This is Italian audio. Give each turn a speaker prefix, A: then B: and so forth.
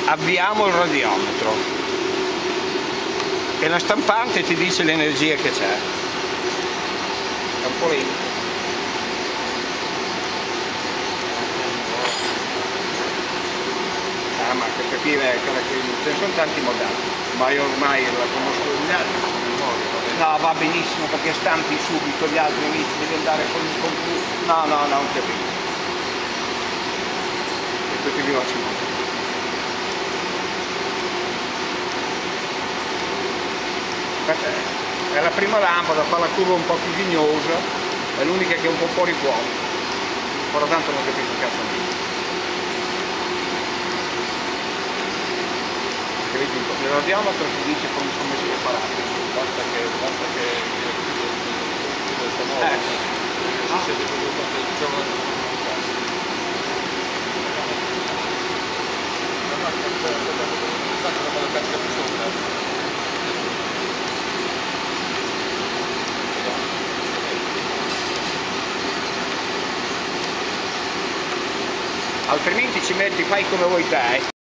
A: avviamo il radiometro e la stampante ti dice l'energia che c'è. È un po' lì. Ma per capire ce ne sono tanti modelli, ma io ormai la conosco gli altri. No, va benissimo perché stampi subito gli altri amici, devi andare con il computer. No, non capisco. E questi vi faccio molto. È la prima lampada, fa la curva un po' più vignosa, è l'unica che è un po' fuori fuoco. Però tanto non capisco il cazzo mio. Il radiometro ti dice come si è parato.
B: Basta che
A: altrimenti ci metti, fai come vuoi te.